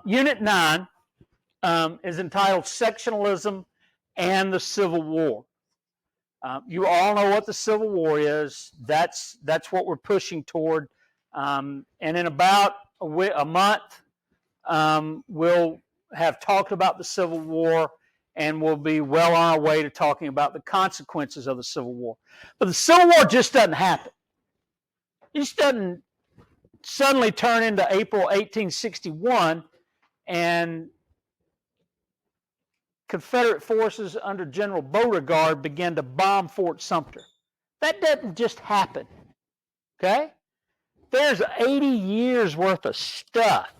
Unit 9 is entitled Sectionalism and the Civil War. You all know what the Civil War is. That's what we're pushing toward. And in about a month, we'll have talked about the Civil War, and we'll be well on our way to talking about the consequences of the Civil War. But the Civil War just doesn't happen. It just doesn't suddenly turn into April 1861 and Confederate forces under General Beauregard began to bomb Fort Sumter. That doesn't just happen, okay? There's 80 years worth of stuff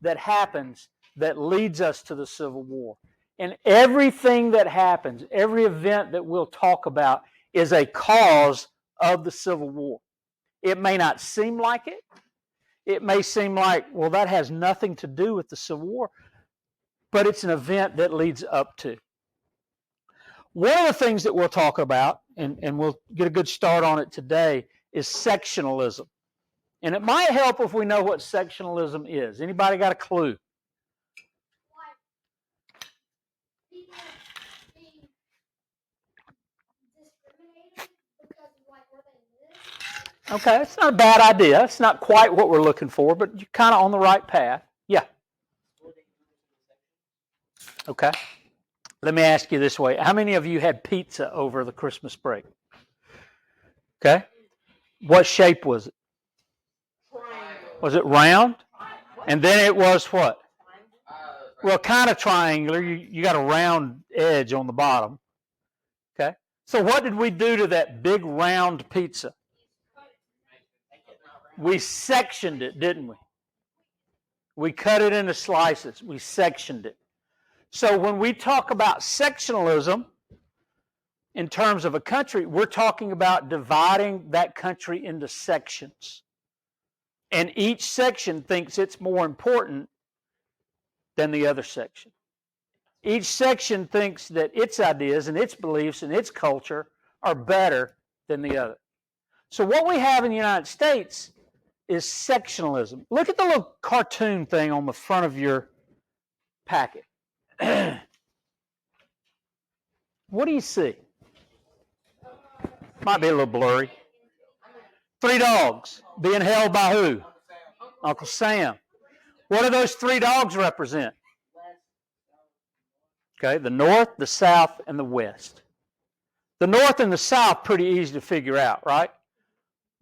that happens that leads us to the Civil War. And everything that happens, every event that we'll talk about is a cause of the Civil War. It may not seem like it. It may seem like, well, that has nothing to do with the Civil War, but it's an event that leads up to. One of the things that we'll talk about, and we'll get a good start on it today, is sectionalism. And it might help if we know what sectionalism is. Anybody got a clue? Okay, it's not a bad idea. It's not quite what we're looking for, but you're kind of on the right path. Yeah. Okay. Let me ask you this way. How many of you had pizza over the Christmas break? Okay. What shape was it? Was it round? And then it was what? Well, kind of triangular. You got a round edge on the bottom. Okay. So what did we do to that big round pizza? We sectioned it, didn't we? We cut it into slices. We sectioned it. So when we talk about sectionalism in terms of a country, we're talking about dividing that country into sections. And each section thinks it's more important than the other section. Each section thinks that its ideas and its beliefs and its culture are better than the other. So what we have in the United States is sectionalism. Look at the little cartoon thing on the front of your packet. What do you see? Might be a little blurry. 3 dogs being held by who? Uncle Sam. What do those 3 dogs represent? Okay, the North, the South, and the West. The North and the South, pretty easy to figure out, right?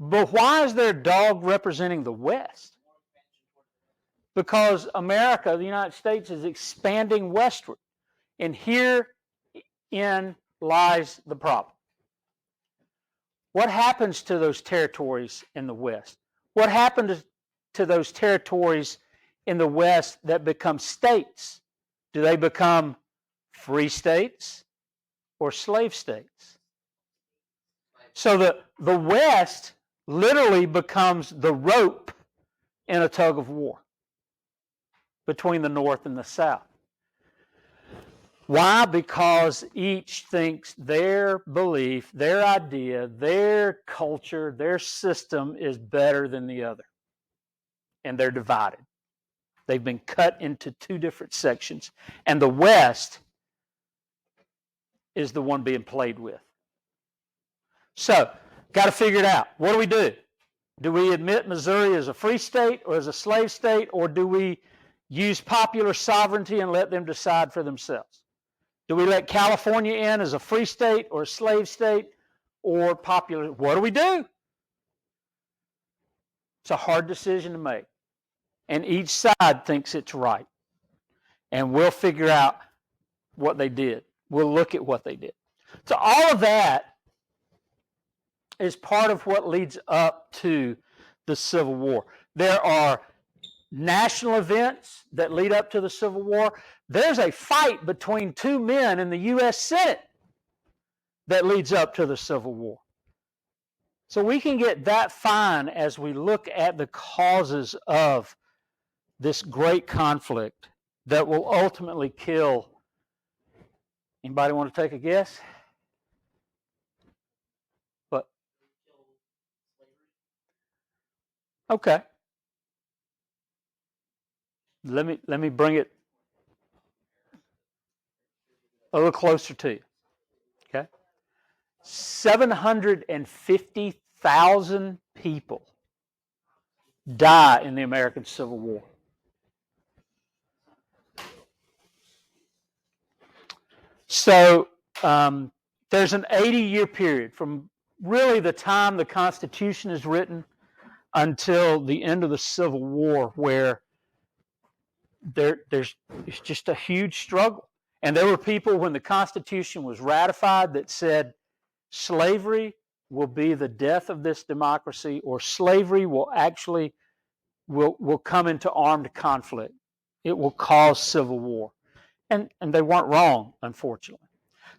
But why is there a dog representing the West? Because America, the United States, is expanding westward. And herein lies the problem. What happens to those territories in the West? What happened to those territories in the West that become states? Do they become free states or slave states? So the West literally becomes the rope in a tug of war between the North and the South. Why? Because each thinks their belief, their idea, their culture, their system is better than the other. And they're divided. They've been cut into 2 different sections. And the West is the one being played with. So, got to figure it out. What do? Do we admit Missouri as a free state or as a slave state, or do we use popular sovereignty and let them decide for themselves? Do we let California in as a free state or a slave state or popular? What do? It's a hard decision to make. And each side thinks it's right. And we'll figure out what they did. We'll look at what they did. So all of that is part of what leads up to the Civil War. There are national events that lead up to the Civil War. There's a fight between 2 men in the U.S. Senate that leads up to the Civil War. So we can get that fine as we look at the causes of this great conflict that will ultimately kill. Anybody want to take a guess? What? Okay. let me bring it a little closer to you. Okay, 750,000 people die in the American Civil War. So there's an 80-year period from really the time the Constitution is written until the end of the Civil War where it's just a huge struggle. And there were people when the Constitution was ratified that said slavery will be the death of this democracy, or slavery will actually will come into armed conflict. It will cause civil war. And they weren't wrong, unfortunately.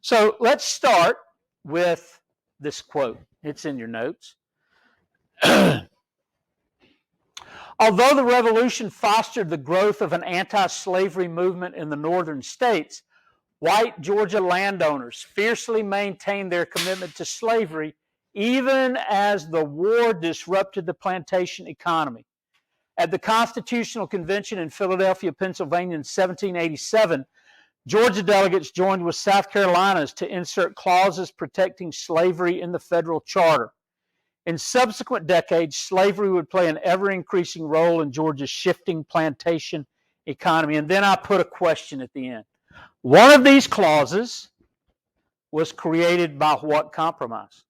So let's start with this quote. It's in your notes. Although the revolution fostered the growth of an anti-slavery movement in the northern states, white Georgia landowners fiercely maintained their commitment to slavery even as the war disrupted the plantation economy. At the Constitutional Convention in Philadelphia, Pennsylvania in 1787, Georgia delegates joined with South Carolina's to insert clauses protecting slavery in the federal charter. In subsequent decades, slavery would play an ever-increasing role in Georgia's shifting plantation economy. And then I put a question at the end. One of these clauses was created by what compromise?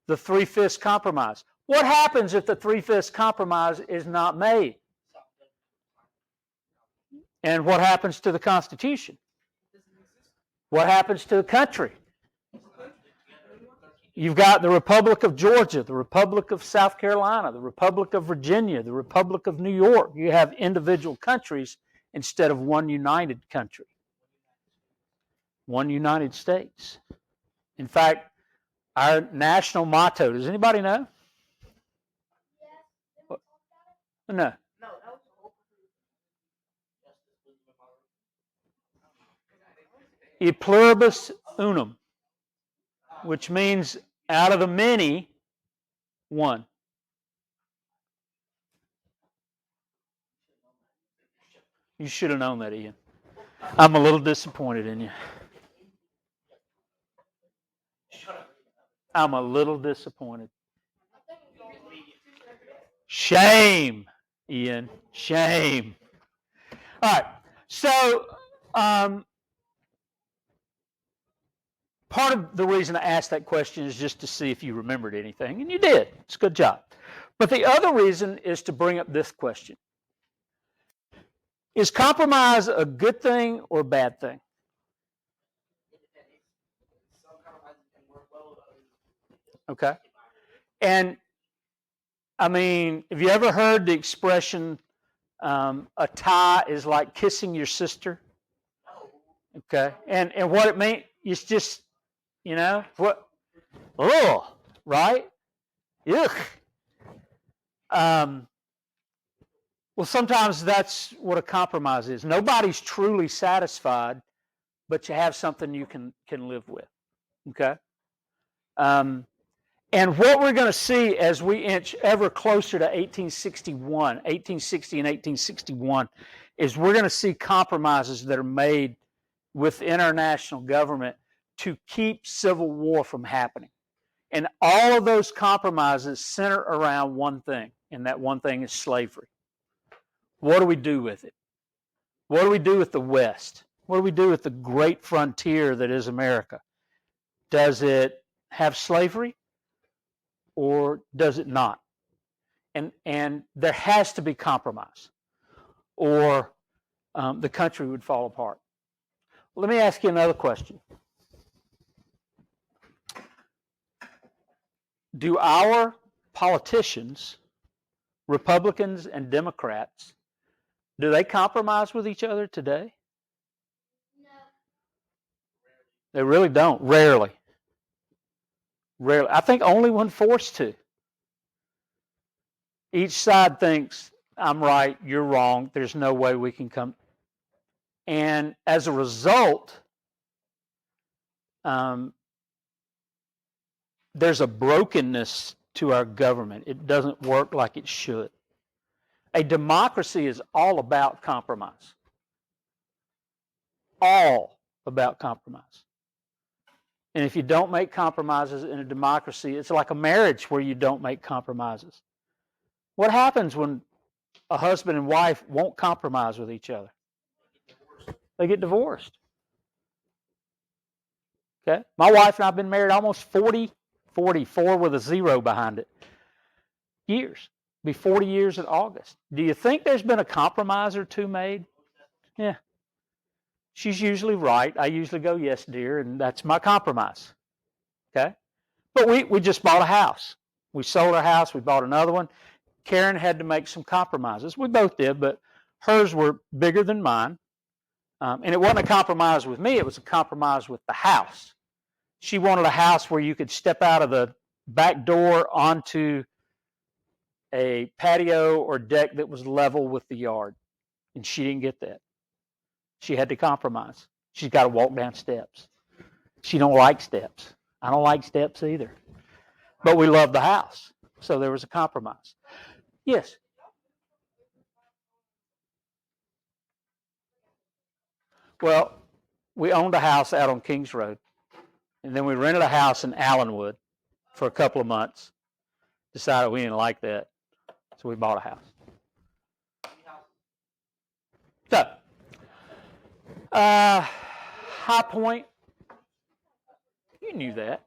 The Three-Fifths Compromise. What happens if the Three-Fifths Compromise is not made? And what happens to the Constitution? What happens to the country? You've got the Republic of Georgia, the Republic of South Carolina, the Republic of Virginia, the Republic of New York. You have individual countries instead of one united country. One United States. In fact, our national motto, does anybody know? No. E pluribus unum, which means out of the many, one. You should have known that, Ian. I'm a little disappointed in you. I'm a little disappointed. Shame, Ian. Shame. All right. So, part of the reason I asked that question is just to see if you remembered anything, and you did. It's a good job. But the other reason is to bring up this question. Is compromise a good thing or a bad thing? Okay. And, I mean, have you ever heard the expression, a tie is like kissing your sister? Okay. And what it means, it's just, you know, what? Oh, right? Ugh. Well, sometimes that's what a compromise is. Nobody's truly satisfied, but you have something you can live with. Okay? And what we're going to see as we inch ever closer to 1860 and 1861, is we're going to see compromises that are made within our national government to keep civil war from happening. And all of those compromises center around one thing, and that one thing is slavery. What do we do with it? What do we do with the West? What do we do with the great frontier that is America? Does it have slavery or does it not? And there has to be compromise or the country would fall apart. Let me ask you another question. Do our politicians, Republicans and Democrats, do they compromise with each other today? No. They really don't. Rarely. Rarely. I think only when forced to. Each side thinks, I'm right, you're wrong, there's no way we can come. And as a result, there's a brokenness to our government. It doesn't work like it should. A democracy is all about compromise. All about compromise. And if you don't make compromises in a democracy, it's like a marriage where you don't make compromises. What happens when a husband and wife won't compromise with each other? They get divorced. Okay? My wife and I have been married almost 44 with a zero behind it, years. It'll be 40 years in August. Do you think there's been a compromise or two made? Yeah. She's usually right. I usually go, yes, dear, and that's my compromise. Okay? But we just bought a house. We sold our house. We bought another one. Karen had to make some compromises. We both did, but hers were bigger than mine. And it wasn't a compromise with me. It was a compromise with the house. She wanted a house where you could step out of the back door onto a patio or deck that was level with the yard. And she didn't get that. She had to compromise. She's got to walk down steps. She don't like steps. I don't like steps either. But we love the house. So there was a compromise. Yes? Well, we owned a house out on Kings Road. And then we rented a house in Allenwood for a couple of months. Decided we didn't like that. So we bought a house. So, High Point. You knew that.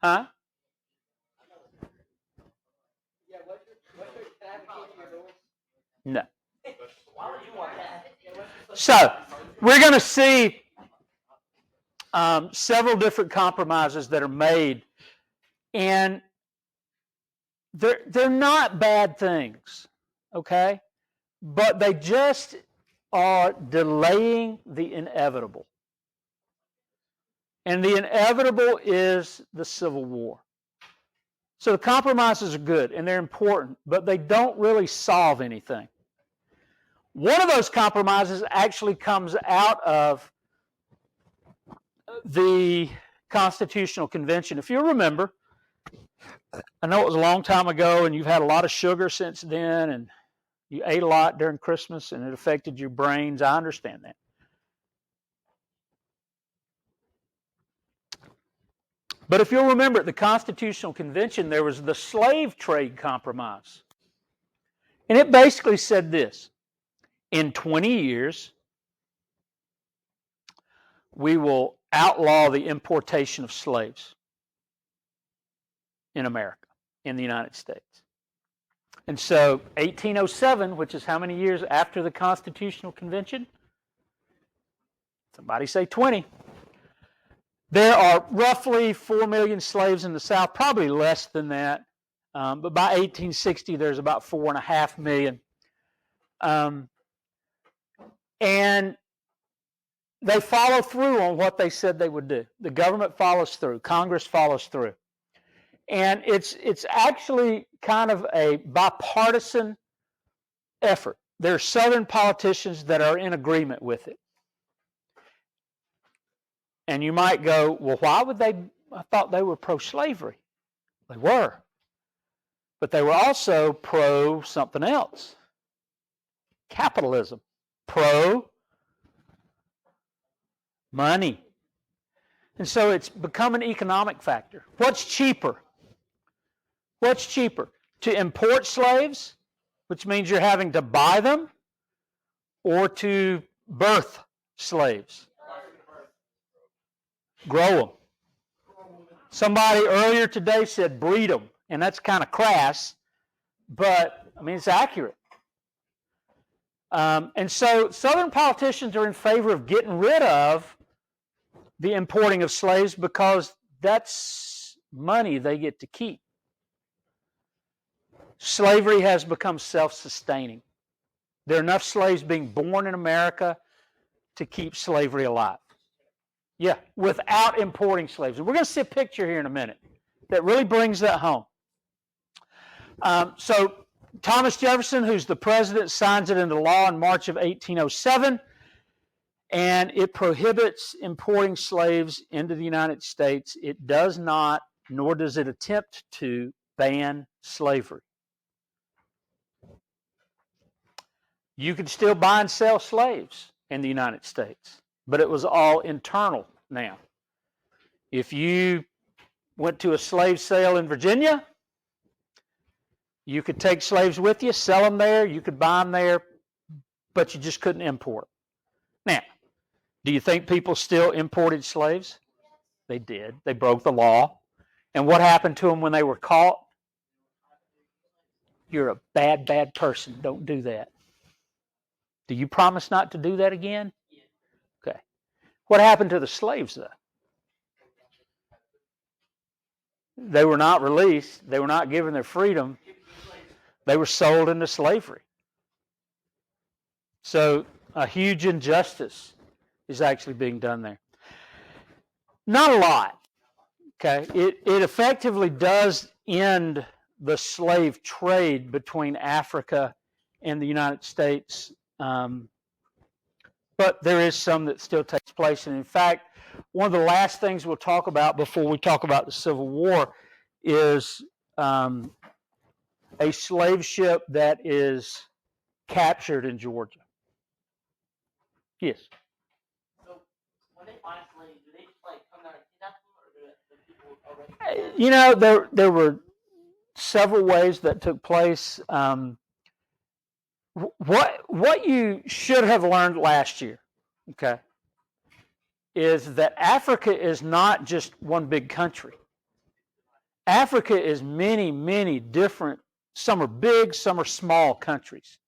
Huh? No. So, we're going to see several different compromises that are made, and they're not bad things, okay? But they just are delaying the inevitable. And the inevitable is the Civil War. So the compromises are good and they're important, but they don't really solve anything. One of those compromises actually comes out of the Constitutional Convention. If you remember, I know it was a long time ago and you've had a lot of sugar since then and you ate a lot during Christmas and it affected your brains. I understand that. But if you'll remember at the Constitutional Convention, there was the slave trade compromise. And it basically said this: in 20 years, we will outlaw the importation of slaves in America, in the United States. And so 1807, which is how many years after the Constitutional Convention? Somebody say 20. There are roughly 4 million slaves in the South, probably less than that. But by 1860, there's about 4.5 million. And they follow through on what they said they would do. The government follows through. Congress follows through. And it's actually kind of a bipartisan effort. There are Southern politicians that are in agreement with it. And you might go, well, why would they? I thought they were pro-slavery. They were. But they were also pro-something else. Capitalism. Pro-money. And so it's become an economic factor. What's cheaper? What's cheaper? To import slaves, which means you're having to buy them, or to birth slaves? Grow them. Somebody earlier today said breed them, and that's kind of crass, but I mean it's accurate. And so Southern politicians are in favor of getting rid of the importing of slaves because that's money they get to keep. Slavery has become self-sustaining. There are enough slaves being born in America to keep slavery alive. Yeah, without importing slaves. And we're going to see a picture here in a minute that really brings that home. So Thomas Jefferson, who's the president, signs it into law in March of 1807, and it prohibits importing slaves into the United States. It does not, nor does it attempt to, ban slavery. You could still buy and sell slaves in the United States, but it was all internal now. If you went to a slave sale in Virginia, you could take slaves with you, sell them there, you could buy them there, but you just couldn't import. Now, do you think people still imported slaves? They did. They broke the law. And what happened to them when they were caught? You're a bad, bad person. Don't do that. Do you promise not to do that again? Okay. What happened to the slaves, though? They were not released. They were not given their freedom. They were sold into slavery. So a huge injustice is actually being done there. Not a lot. Okay. It effectively does end the slave trade between Africa and the United States. But there is some that still takes place. And in fact, one of the last things we'll talk about before we talk about the Civil War is a slave ship that is captured in Georgia. Yes. So when they find slaves, do they just like come out and kidnap them, or do the people already? You know, there were several ways that took place. What you should have learned last year, okay, is that Africa is not just one big country. Africa is many, many different, some are big, some are small countries.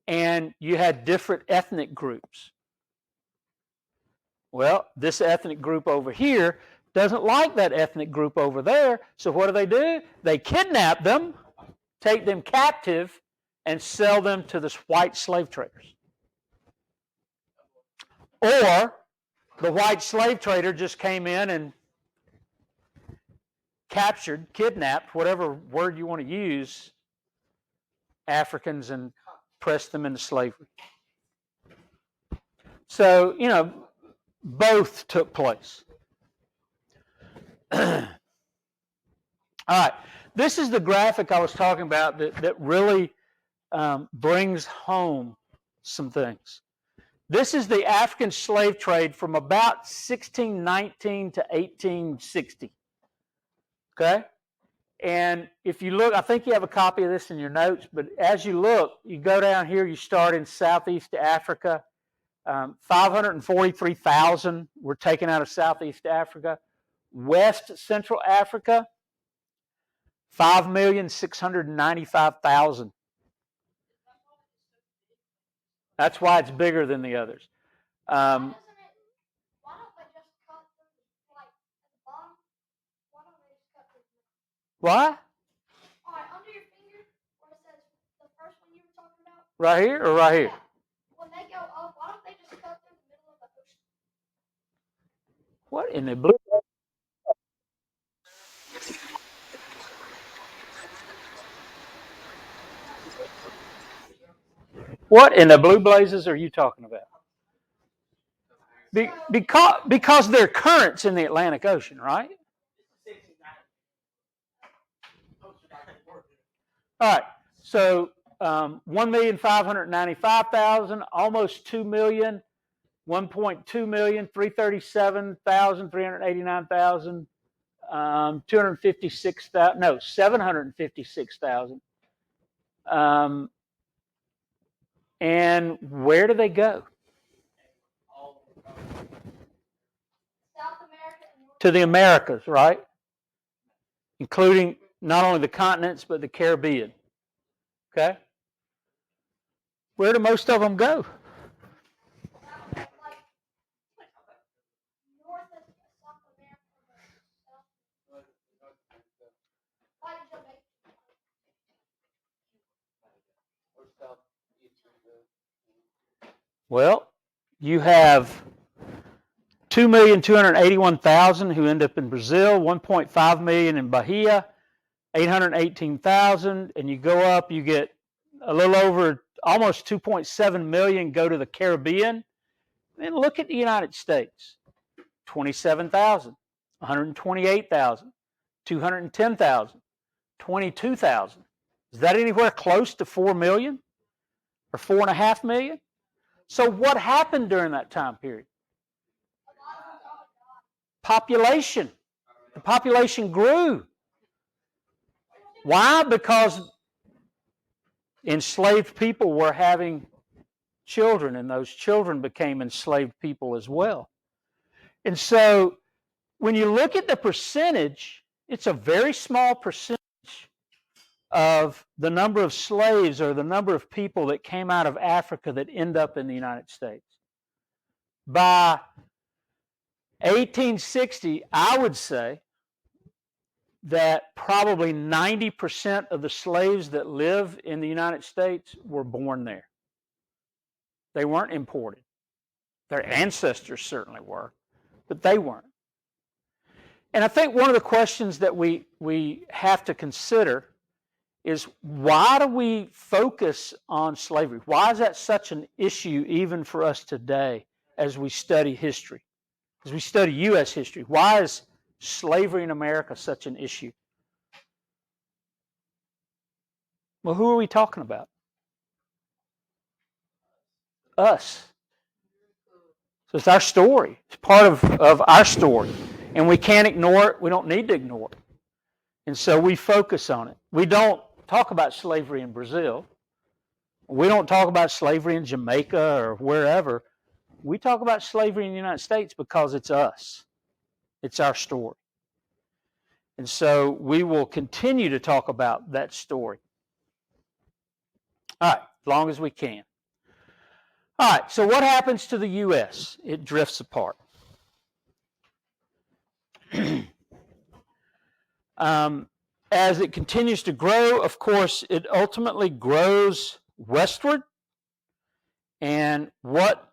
And you had different ethnic groups. Well, this ethnic group over here doesn't like that ethnic group over there, so what do? They kidnap them, take them captive, and sell them to the white slave traders. Or the white slave trader just came in and captured, kidnapped, whatever word you want to use, Africans and pressed them into slavery. So, you know, both took place. All right. This is the graphic I was talking about that really brings home some things. This is the African slave trade from about 1619 to 1860. Okay? And if you look, I think you have a copy of this in your notes, but as you look, you go down here, you start in Southeast Africa. 543,000 were taken out of Southeast Africa. West Central Africa, 5,695,000. That's why it's bigger than the others. Why don't they just cut them like at the bottom? Why don't they just cut them? Why? All right, under your finger where it says the first one you were talking about. Right here or right here? Yeah. When they go up, why don't they just cut through the middle of the ocean? What in the blue? What in the blue blazes are you talking about? Because there are currents in the Atlantic Ocean, right? All right. So 1,595,000, almost 2 million, 1.2 million, 337,000, 389,000, 256,000. No, 756,000. And where do they go? South America and North To the Americas, right? Including not only the continents, but the Caribbean. Okay? Where do most of them go? like North of South America. Like Jamaica. Well, you have 2,281,000 who end up in Brazil, 1.5 million in Bahia, 818,000, and you go up, you get a little over almost 2.7 million go to the Caribbean. And look at the United States. 27,000, 128,000, 210,000, 22,000. Is that anywhere close to 4 million? or 4.5 million. So what happened during that time period? Population. The population grew. Why? Because enslaved people were having children, and those children became enslaved people as well. And so when you look at the percentage, it's a very small percentage of the number of slaves or the number of people that came out of Africa that end up in the United States. By 1860, I would say that probably 90% of the slaves that live in the United States were born there. They weren't imported. Their ancestors certainly were, but they weren't. And I think one of the questions that we have to consider is, why do we focus on slavery? Why is that such an issue even for us today as we study history, as we study U.S. history? Why is slavery in America such an issue? Well, who are we talking about? Us. So it's our story. It's part of our story. And we can't ignore it. We don't need to ignore it. And so we focus on it. We don't talk about slavery in Brazil. We don't talk about slavery in Jamaica or wherever. We talk about slavery in the United States because it's us. It's our story. And so we will continue to talk about that story. All right, as long as we can. All right, so what happens to the U.S.? It drifts apart. As it continues to grow, of course, it ultimately grows westward. And what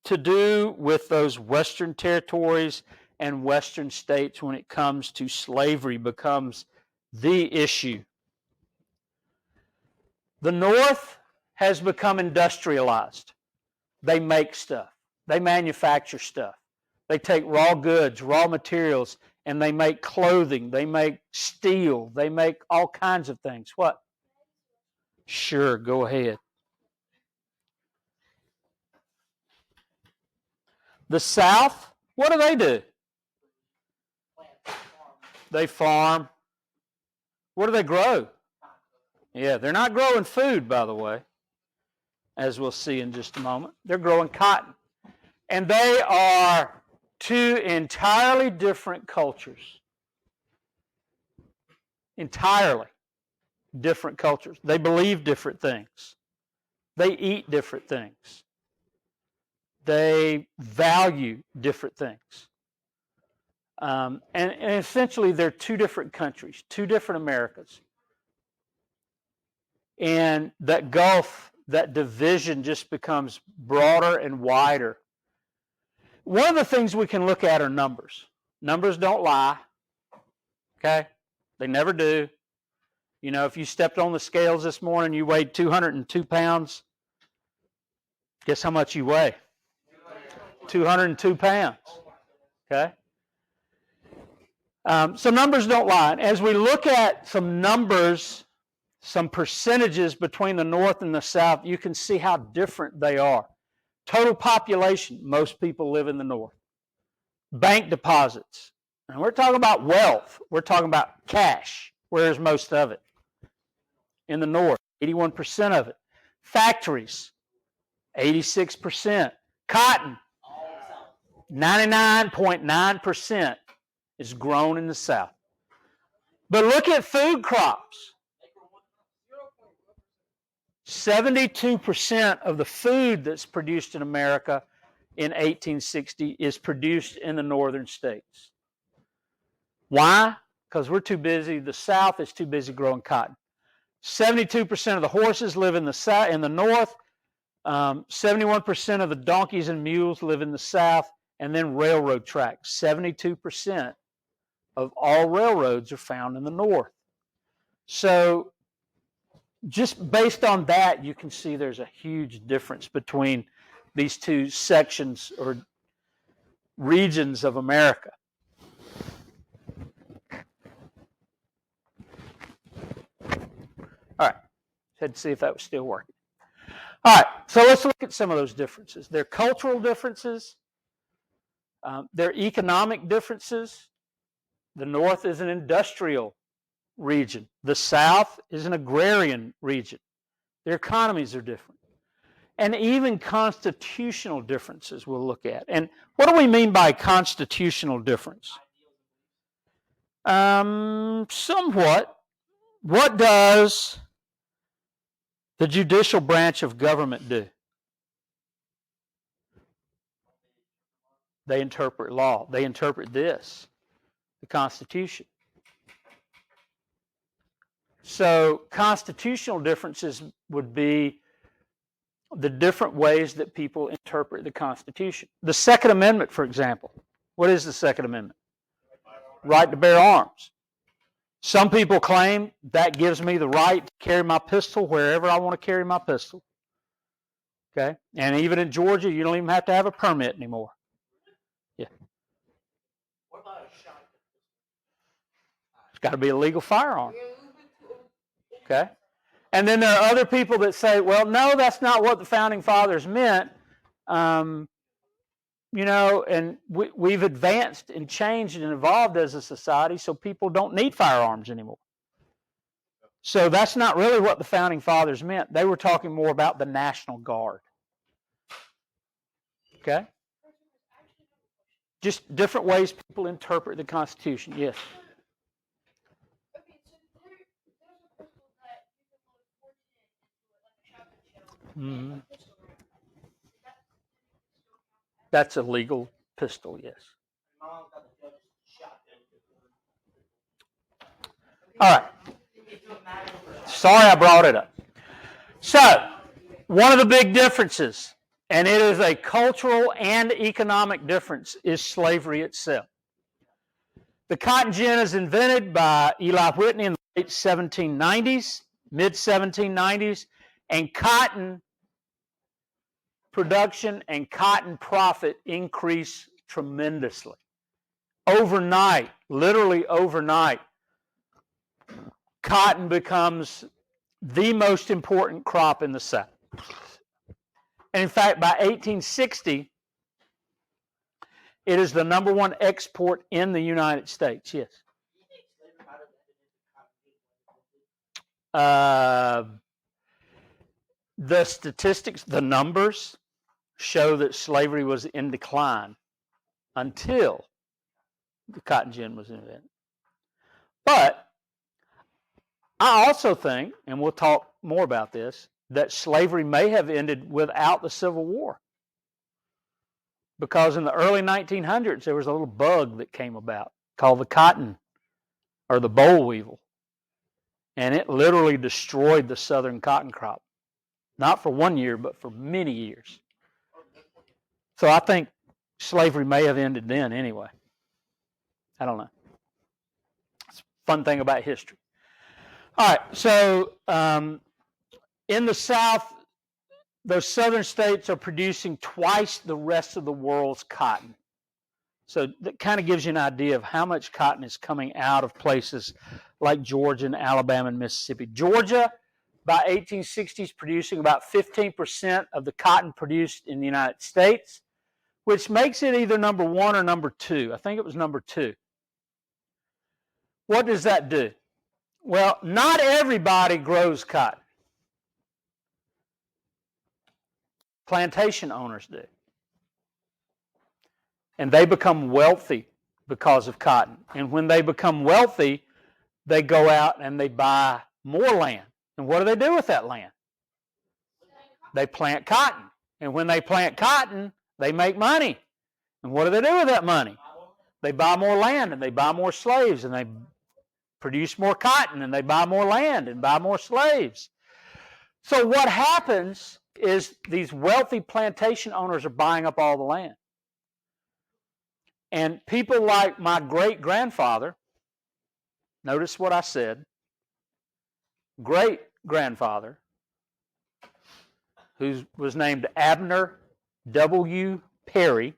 to do with those western territories and western states when it comes to slavery becomes the issue. The North has become industrialized. They make stuff. They manufacture stuff. They take raw goods, raw materials, and they make clothing. They make steel. They make all kinds of things. What? Sure, go ahead. The South, what do? They farm. What do they grow? Yeah, they're not growing food, by the way, as we'll see in just a moment. They're growing cotton. And they are two entirely different cultures. Entirely different cultures. They believe different things. They eat different things. They value different things. And essentially, they're two different countries, two different Americas. And that gulf, that division just becomes broader and wider. One of the things we can look at are numbers. Numbers don't lie, okay? They never do. You know, if you stepped on the scales this morning, you weighed 202 pounds. Guess how much you weigh? 202 pounds, okay? So numbers don't lie. And as we look at some numbers, some percentages between the North and the South, you can see how different they are. Total population, most people live in the North. Bank deposits, and we're talking about wealth. We're talking about cash. Where's most of it? In the North, 81% of it. Factories, 86%. Cotton, 99.9% is grown in the South. But look at food crops. 72% of the food that's produced in America in 1860 is produced in the northern states. Why? Because we're too busy. The South is too busy growing cotton. 72% of the horses live in the South, in the North. 71% of the donkeys and mules live in the South, and then railroad tracks. 72% of all railroads are found in the North. So just based on that, you can see there's a huge difference between these two sections or regions of America. All right, had to see if that was still working. All right, so let's look at some of those differences. There are cultural differences. There are economic differences. The North is an industrial region. The South is an agrarian region. Their economies are different. And even constitutional differences we'll look at. And what do we mean by constitutional difference? Somewhat. What does the judicial branch of government do? They interpret law. They interpret this, the Constitution. So constitutional differences would be the different ways that people interpret the Constitution. The Second Amendment, for example. What is the Second Amendment? Right to bear arms. Some people claim that gives me the right to carry my pistol wherever I want to carry my pistol. Okay? And even in Georgia, you don't even have to have a permit anymore. Yeah. What about a shotgun? It's got to be a legal firearm. Okay? And then there are other people that say, well, no, that's not what the Founding Fathers meant. You know, and we've advanced and changed and evolved as a society, so people don't need firearms anymore. So that's not really what the Founding Fathers meant. They were talking more about the National Guard. Okay? Just different ways people interpret the Constitution. Yes? Okay, so there's a pistol that you can load 14 into it, like a shotgun shell, Mm-hmm. and a pistol round. Is that still count as? That's a legal pistol, yes. My mom got the judge's shotgun. All right. Sorry I brought it up. So, one of the big differences, and it is a cultural and economic difference, is slavery itself. The cotton gin is invented by Eli Whitney in the late 1790s, mid-1790s, and cotton production and cotton profit increase tremendously. Overnight, literally overnight, cotton becomes the most important crop in the South. And in fact, by 1860, it is the number one export in the United States. Yes. The statistics, the numbers show that slavery was in decline until the cotton gin was invented. But I also think, and we'll talk more about this, that slavery may have ended without the Civil War. Because in the early 1900s, there was a little bug that came about called the cotton or the boll weevil. And it literally destroyed the southern cotton crop. Not for 1 year, but for many years. So I think slavery may have ended then anyway. I don't know. It's a fun thing about history. All right, so in the South, those southern states are producing twice the rest of the world's cotton. So that kind of gives you an idea of how much cotton is coming out of places like Georgia and Alabama and Mississippi. Georgia, by 1860, is producing about 15% of the cotton produced in the United States, which makes it either number one or number two. I think it was number two. What does that do? Well, not everybody grows cotton. Plantation owners do. And they become wealthy because of cotton. And when they become wealthy, they go out and they buy more land. And what do they do with that land? They plant cotton. And when they plant cotton, they make money. And what do they do with that money? They buy more land and they buy more slaves and they produce more cotton and they buy more land and buy more slaves. So what happens is these wealthy plantation owners are buying up all the land. And people like my great-grandfather, notice what I said, great-grandfather, who was named Abner W. Perry.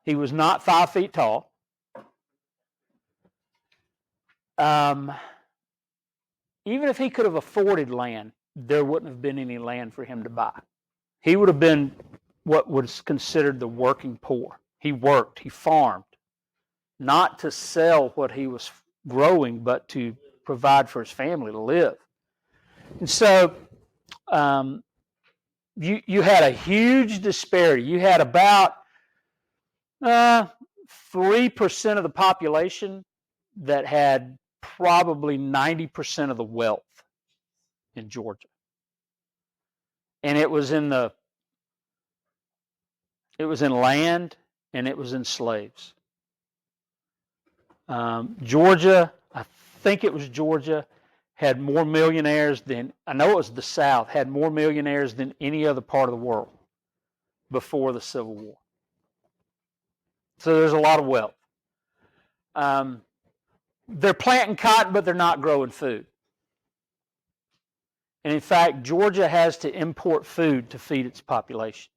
He was not 5 feet tall. Even if he could have afforded land, there wouldn't have been any land for him to buy. he would have been what was considered the working poor. He worked, he farmed, not to sell what he was growing, but to provide for his family to live. And so you had a huge disparity. You had about 3% of the population that had probably 90% of the wealth in Georgia. And it was in land and it was in slaves. Georgia, I think it was Georgia, had more millionaires than, I know it was the South, had more millionaires than any other part of the world before the Civil War. So there's a lot of wealth. They're planting cotton, but they're not growing food. And in fact, Georgia has to import food to feed its population.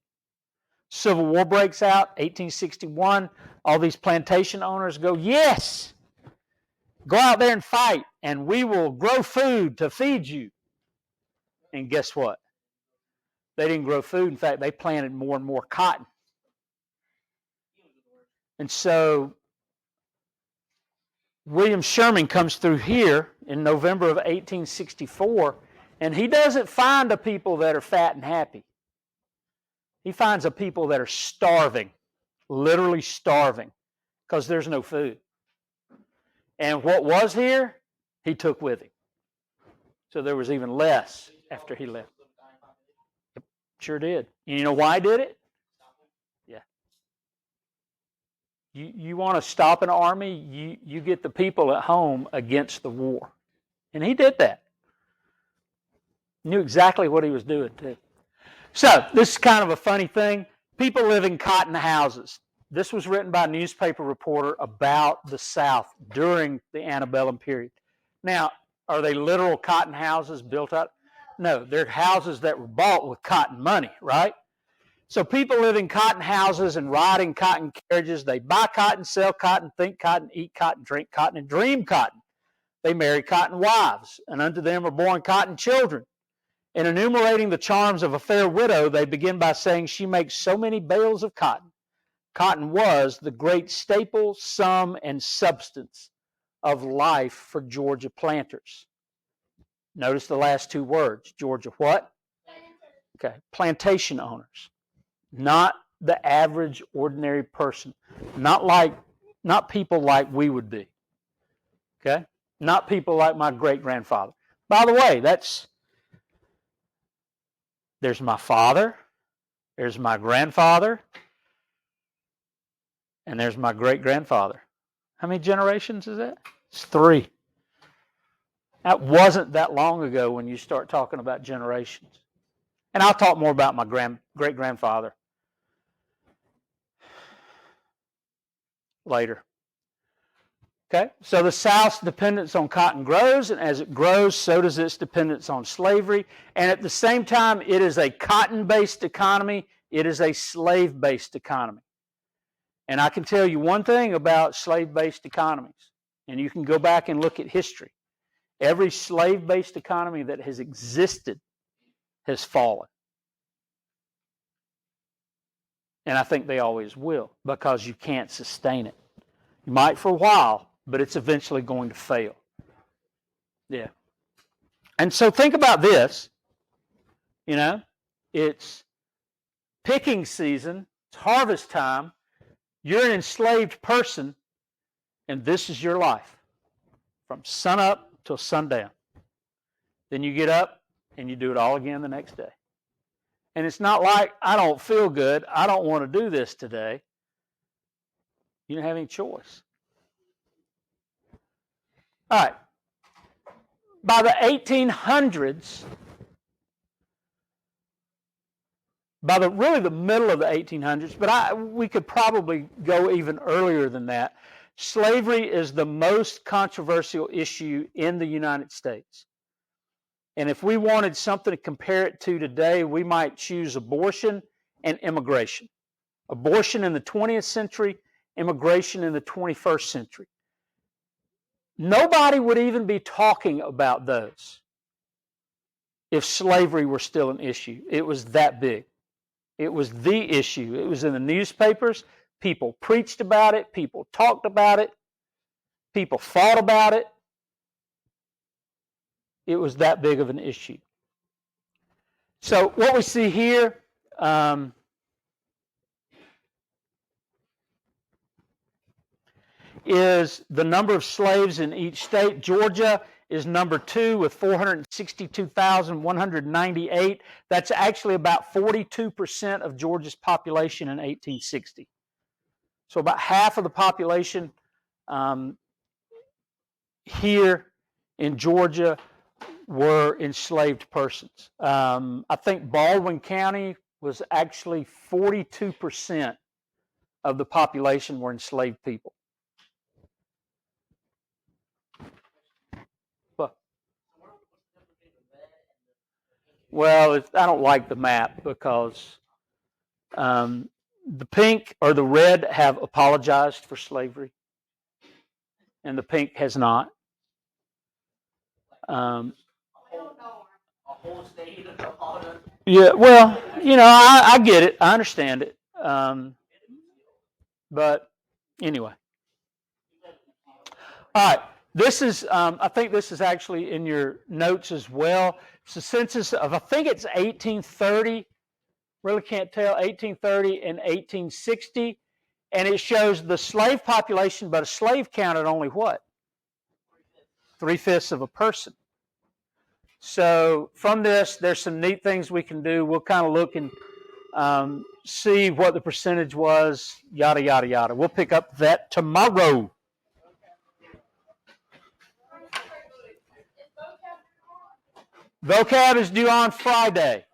Civil War breaks out, 1861. All these plantation owners go, yes, go out there and fight, and we will grow food to feed you. And guess what? They didn't grow food. In fact, they planted more and more cotton. And so William Sherman comes through here in November of 1864, and he doesn't find a people that are fat and happy. He finds a people that are starving, literally starving, because there's no food. And what was here, he took with him. So there was even less after he left. Yep, sure did. And you know why he did it? Yeah. You want to stop an army, you get the people at home against the war. And he did that. Knew exactly what he was doing, too. So, this is kind of a funny thing. People live in cotton houses. This was written by a newspaper reporter about the South during the antebellum period. Now, are they literal cotton houses built up? No, they're houses that were bought with cotton money, right? So people live in cotton houses and ride in cotton carriages. They buy cotton, sell cotton, think cotton, eat cotton, drink cotton, and dream cotton. They marry cotton wives, and unto them are born cotton children. In enumerating the charms of a fair widow, they begin by saying she makes so many bales of cotton. Cotton was the great staple, sum, and substance of life for Georgia planters. Notice the last two words. Georgia what? Okay, plantation owners. Not the average, ordinary person. Not people like we would be. Okay? Not people like my great-grandfather. By the way, there's my father, there's my grandfather, and there's my great-grandfather. How many generations is that? It's 3. That wasn't that long ago when you start talking about generations. And I'll talk more about my great-grandfather later. Okay, so the South's dependence on cotton grows, and as it grows, so does its dependence on slavery. And at the same time, it is a cotton-based economy. It is a slave-based economy. And I can tell you one thing about slave-based economies, and you can go back and look at history. Every slave-based economy that has existed has fallen. And I think they always will, because you can't sustain it. You might for a while, but it's eventually going to fail. Yeah. And so think about this. You know, it's picking season, it's harvest time. You're an enslaved person, and this is your life from sunup till sundown. Then you get up and you do it all again the next day. And it's not like, I don't feel good, I don't want to do this today. You don't have any choice. All right. By the 1800s, by the middle of the 1800s, but we could probably go even earlier than that, slavery is the most controversial issue in the United States. And if we wanted something to compare it to today, we might choose abortion and immigration. Abortion in the 20th century, immigration in the 21st century. Nobody would even be talking about those if slavery were still an issue. It was that big. It was the issue. It was in the newspapers. People preached about it. People talked about it. People fought about it. It was that big of an issue. So what we see here is the number of slaves in each state. Georgia is number 2 with 462,198. That's actually about 42% of Georgia's population in 1860. So about half of the population here in Georgia were enslaved persons. I think Baldwin County was actually 42% of the population were enslaved people. Well, I don't like the map because the pink or the red have apologized for slavery, and the pink has not. A whole state of apologize. Yeah, well, I get it. I understand it. But anyway. All right. This is, I think this is actually in your notes as well. It's the census of, I think it's 1830. Really can't tell, 1830 and 1860. And it shows the slave population, but a slave counted only what? 3/5 of a person. So from this, there's some neat things we can do. We'll kind of look and see what the percentage was, yada, yada, yada. We'll pick up that tomorrow. Vocab is due on Friday.